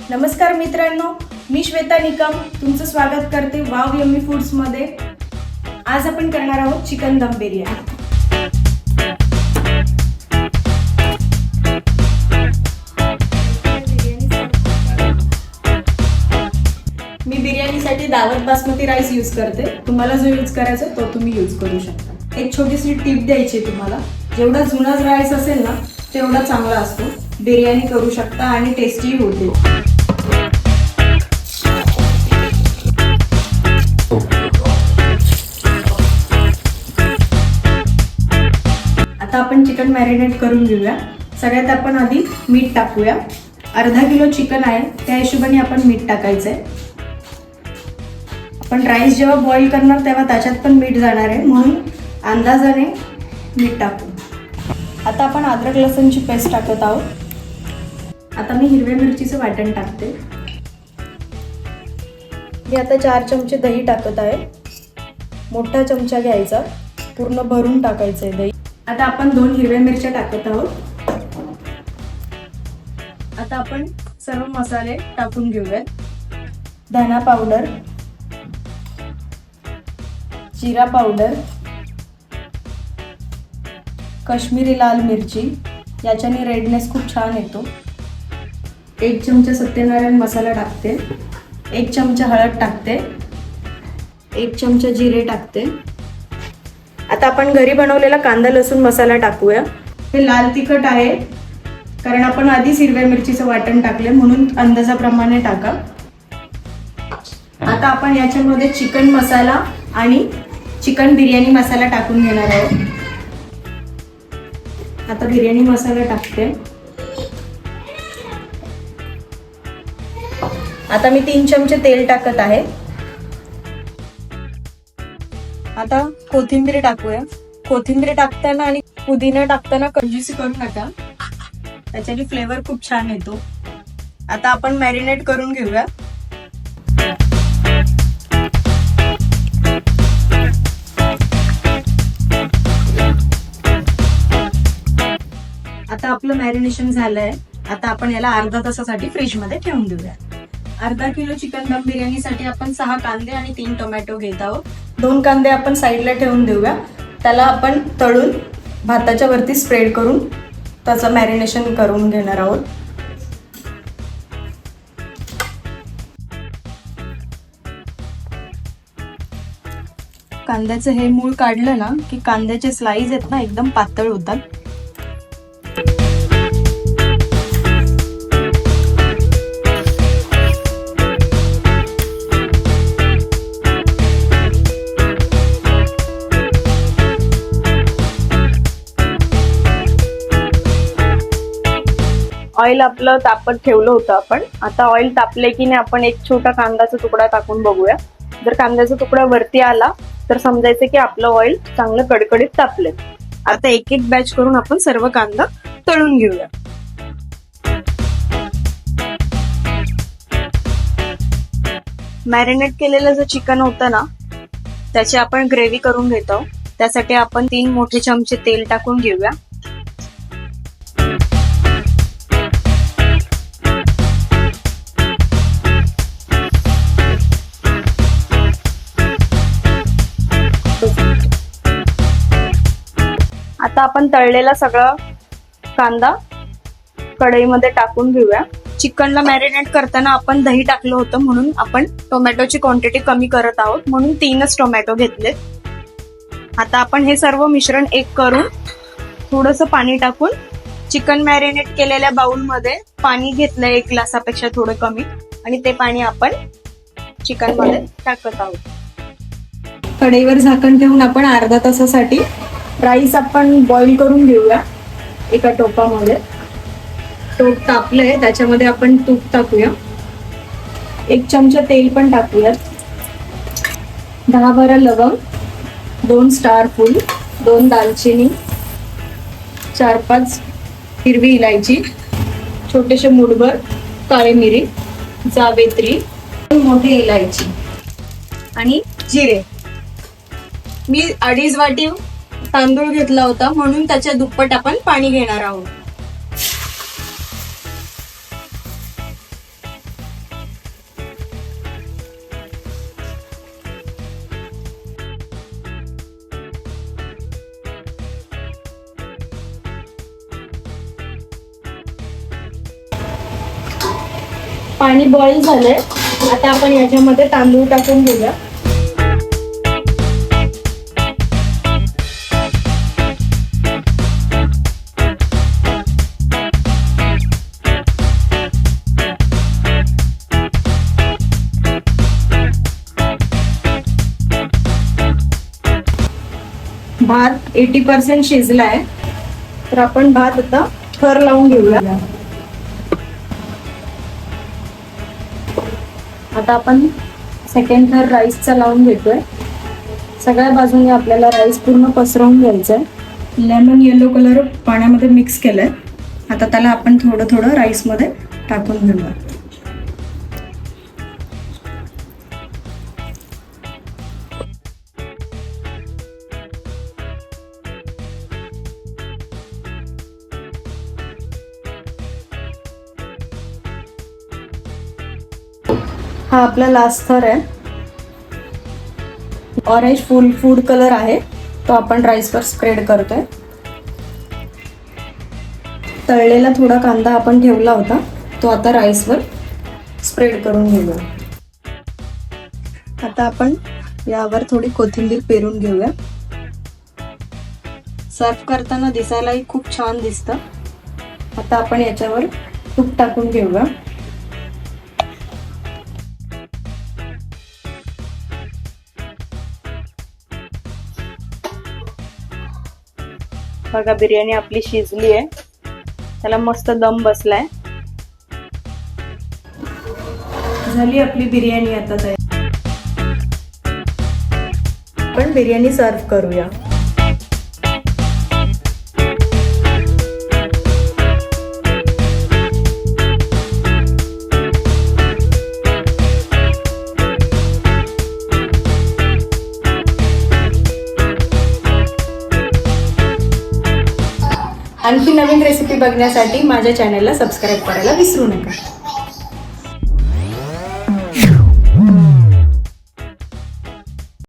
नमस्कार मित्रांनो, मी श्वेता निकम तुमचं स्वागत करते वाव यम्मी फूड्स मध्ये। आज आपण करणार आहोत चिकन दम बिर्याणी। मी बिर्याणीसाठी दावत बासमती राईस यूज करते। तुम्हाला जो यूज करायचा तो तुम्ही यूज करू शकता। एक छोटीशी टिप द्यायची तुम्हाला, जेवढा जुना राईस असेल ना तेवढा चांगला असतो, बिर्याणी करू शकता आणि टेस्टी होते। आता आपण चिकन मॅरिनेट करून घेऊया। सगळ्यात आपण आधी मीठ टाकूया। अर्धा किलो चिकन आहे त्या हिशोबाने आपण मीठ टाकायचंय। आपण राईस जेव्हा बॉईल करणार तेव्हा त्याच्यात पण मीठ जाणार आहे, म्हणून अंदाजाने मीठ टाकू। आता आपण अद्रक लसूणची पेस्ट टाकत आहोत। आता मी हिरव्या मिरचीचं वाटण टाकते। मी आता 4 चमचे दही टाकत आहे। मोठा चमचा घ्यायचा, पूर्ण भरून टाकायचंय दही। आता आपण 2 हिरव्या मिरच्या टाकत आहोत। आता आपण सर्व मसाले टाकून घेऊयात। धना पावडर, जिरा पावडर, काश्मीरी लाल मिरची, याच्याने रेडनेस खूप छान येतो। 1 चमचा सत्यनारायण मसाला टाकते, 1 चमचा हळद टाकते, 1 चमचा जिरे टाकते। आता आपण घरी बनवलेला कांदा लसूण मसाला टाकूया। हे लाल तिखट आहे, कारण आपण आधीच हिरव्या मिरचीचं वाटण टाकले, म्हणून अंदाजाप्रमाणे टाका। आता आपण याच्यामध्ये चिकन मसाला आणि चिकन बिर्याणी मसाला टाकून घेणार आहोत। आता बिर्याणी मसाला टाकते। आता मी 3 चमचे तेल टाकत आहे। आता कोथिंबीर टाकूया। कोथिंबीर टाकताना आणि पुदिना टाकताना कंजूसी करू नका, त्याच्याने फ्लेवर खूप छान येतो। आता आपण मॅरिनेट करून घेऊया। आता आपलं मॅरिनेशन झालंय। आता आपण याला अर्धा तासासाठी फ्रीज मध्ये ठेवून देऊया। अर्धा किलो चिकन दम बिर्याणीसाठी आपण 6 कांदे आणि 3 टोमॅटो घेत आहोत। 2 कांदे आपण साईडला ठेवून देऊया। त्याला आपण तळून भाताच्या वरती स्प्रेड करून त्याचं मॅरिनेशन करून घेणार आहोत। कांद्याचं हे मूळ काढलं ना की कांद्याचे स्लाइस आहेत ना एकदम पातळ होतात। ऑइल आपलं तापत ठेवलं होतं आपण। आता ऑइल तापले की नाही आपण एक छोटा कांद्याचा तुकडा टाकून बघूया। जर कांद्याचा तुकडा वरती आला तर समजायचं की आपलं ऑइल चांगलं कडकडीत तापले। आता एक एक बॅच करून आपण सर्व कांदा तळून घेऊया। मॅरिनेट केलेलं जे चिकन होतं ना त्याची आपण ग्रेव्ही करून घेतो। त्यासाठी आपण 3 मोठे चमचे तेल टाकून घेऊया। आता आपण तळलेला सगळा कांदा कढईमध्ये टाकून घेऊया। चिकनला मॅरिनेट करताना आपण दही टाकलं होतं, म्हणून आपण टोमॅटोची क्वांटिटी कमी करत आहोत, म्हणून 3च टोमॅटो घेतलेत। आता आपण हे सर्व मिश्रण एक करून थोडंसं पाणी टाकून चिकन मॅरिनेट केलेल्या बाउलमध्ये पाणी घेतलंय 1 ग्लासापेक्षा थोडं कमी, आणि ते पाणी आपण चिकन मध्ये टाकत आहोत। कढईवर झाकण ठेवून आपण अर्धा तासासाठी राईस आपण बॉईल करून घेऊया एका टोपामध्ये। टोप तापलंय, त्याच्यामध्ये आपण तूप टाकूया। 1 चमचा तेल पण टाकूयात। 10-12 लवंग, 2 स्टार फूल, 2 दालचिनी, 4-5 हिरवी इलायची, छोटेसे मूठभर काळी मिरी, जावेत्री, 2 मोठी इलायची आणि जिरे। मी 2.5 वाटी तांदूळ घेतला होता, म्हणून त्याच्या दुप्पट आपण पाणी घेणार आहोत। पाणी बॉईल झालंय. आता आपण याच्यामध्ये तांदूळ टाकून घेऊया. भात 80% शिजलाय, तर आपण भात आता थर लावून घेऊया. आता आपण सेकंड थर राईसचा लावून घेतोय. सगळ्या बाजूने आपल्याला राईस पूर्ण पसरवून घ्यायचा आहे. लेमन येलो कलर पाण्यामध्ये मिक्स केलाय. आता त्याला आपण थोडं थोडं राईसमध्ये टाकून घेऊया. हा आपला लास्ट थर आहे. ऑरेंज फूड कलर आहे, तो आपण राईसवर स्प्रेड करतोय. तळलेला थोडा कांदा आपण ठेवला होता, तो आता राईसवर स्प्रेड करून घेऊया. आता आपण यावर थोडी कोथिंबीर पेरून घेऊया. सर्व करताना दिसायलाही खूप छान दिसतं. आता आपण याच्यावर तूप टाकून घेऊया. बघा, बिर्याणी आपली शिजली आहे. त्याला मस्त दम बसलाय. झाली आपली बिर्याणी आता तयार. आपण बिर्याणी सर्व करूया. आणखी नवीन रेसिपी बघण्यासाठी माझ्या चॅनलला सबस्क्राईब करायला विसरू नका.